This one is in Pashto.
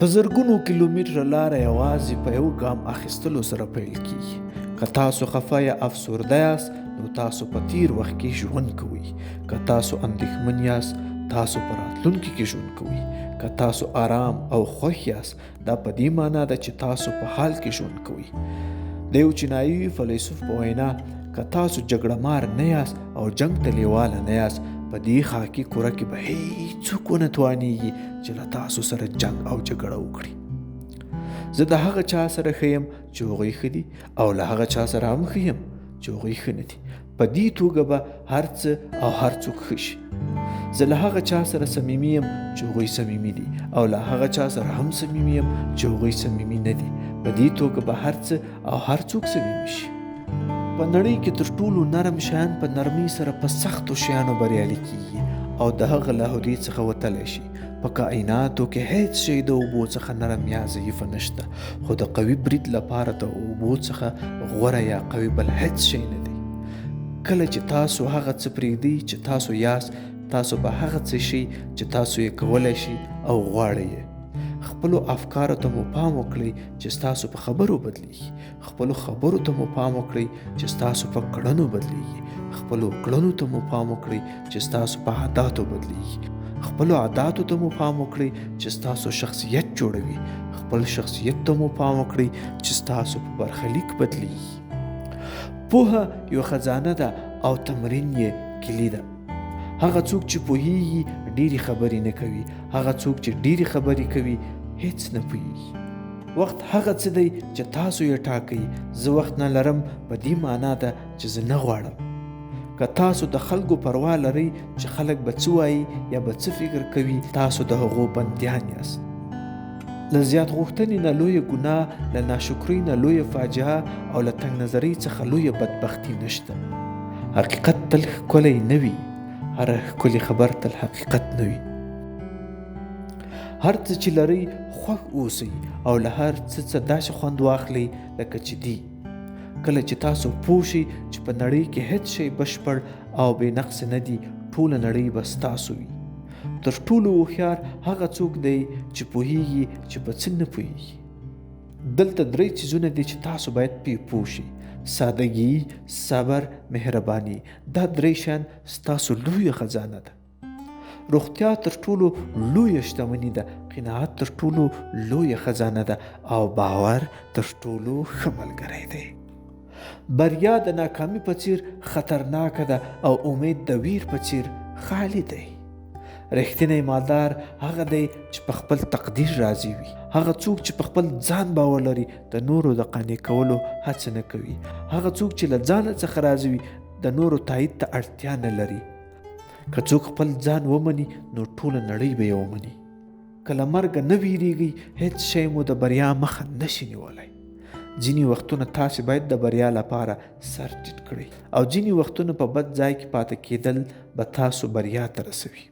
په زرګونو کیلومتره لاره یوازې په یو ګام اخیستلو سره پیل کیږي. که تاسو خفه یا افسرده یاست نو تاسو په تیر وخت کې ژوند کوئ. که تاسو اندېښمن یاست تاسو په راتلونکي کې ژوند کوئ. که تاسو آرام او خوښ یاست دا په دې معنا ده چې تاسو په حال کې ژوند کوئ. د یو چینایي فیلسوف په وینا که تاسو جګړه مار نه یاست او جنگ ته لیواله نه یاست په دې خاکي کوره کې به هیڅوک ونه توانیږي چې له تاسو سره جنگ او جګړه وکړي. زه د هغه چا سره ښه یم چې هغوی ښه دي او له هغه چا سره هم ښه یم چې هغوی ښه نه دي. په دې توګه به هر څه او هر څوک ښه شي. زه له هغه چا سره صمیمي یم چې هغوی صمیمي دي او له هغه چا سره هم صمیمي یم چې هغوی صمیمي نه دي. په دې توګه به هر څه او هر څوک صمیمي شي. په نړۍ کې تر ټولو نرم شیان په نرمۍ سره په سختو شیانو بریالي کیږي او د هغه له هودې څخه وتلی شي. په کائناتو کې هیڅ شی د اوبو څخه نرم یا ضعیفه نشته، خو د قوي برید لپاره د اوبو څخه غوره یا قوي بل هیڅ شی نه دی. کله چې تاسو هغه څه پرېږدئ چې تاسو یاست، تاسو به هغه څه شئ چې تاسو یې کولی شئ او غواړئ یې. خپلو افکارو ته مو پام وکړئ چې ستاسو په خبرو بدلیږي. خپلو خبرو ته مو پام وکړئ چې ستاسو په کړنو بدلیږي. خپلو کړنو ته مو پام وکړئ چې ستاسو په عاداتو بدلیږي. خپلو عاداتو ته مو پام وکړئ چې ستاسو شخصیت جوړوي. خپل شخصیت ته مو پام وکړئ چې ستاسو په برخلیک بدلیږي. پوهه یو خزانه ده او تمرین یې کلي ده. هغه څوک چې پوهیږي ډېرې خبرې نه کوي. هغه څوک چې ډېرې خبرې کوي هیڅ نه پوهیږي. وخت هغه څه دی چې تاسو یې ټاکئ. زه وخت نه لرم په دې معنا ده چې زه نه غواړم. که تاسو د خلکو پروا لرئ چې خلک به څه وایي یا به څه فکر کوي تاسو د هغو بندیان یاست. له زیات غوښتنې نه لویه ګناه، له ناشکرۍ نه لویه فاجعه او له تنګ نظرۍ څخه لویه بدبختي نشته. حقیقت تل ښکلی نه وي. هر ښکلی خبر تل حقیقت نه وي. هر څه چې لرئ خوښ اوسئ او له هر څه داسې خوند واخلئ لکه چې دی. کله چې تاسو پوه شئ چې په نړۍ کې هیڅ شی بشپړ او بې نقص نه دی، ټوله نړۍ به ستاسو وي. تر ټولو هوښیار هغه څوک دی چې پوهیږي چې په څه نه پوهیږي. دلته 3 څیزونه دي چې تاسو باید پرې پوه شئ: سادګي، صبر، مهرباني. دا 3 شیان ستاسو لویه خزانه ده. روغتیا تر ټولو لویه شتمني ده. قناعت تر ټولو لویه خزانه ده او باور تر ټولو ښه ملګری دی. بریا د ناکامي په څیر خطرناکه ده او امید د ویر په څیر خالی دی. رښتینی مالدار هغه دی چې په خپل تقدیر راضي وي. هغه څوک چې په خپل ځان باور لري د نورو د قانع کولو هڅه نه کوي. هغه څوک چې له ځانه څخه راضي وي د نورو تایید ته اړتیا نه لري. که څوک خپل ځان ومني نو ټوله نړۍ به یې ومني. که له مرګه نه ویریږئ هیڅ شی مو د بریا مخه نشي نیولی. ځینې وختونه تاسې باید د بریا لپاره سر ټیټ کړئ او ځینې وختونه په بد ځای کې پاتې کېدل به تاسو بریا ته رسوي.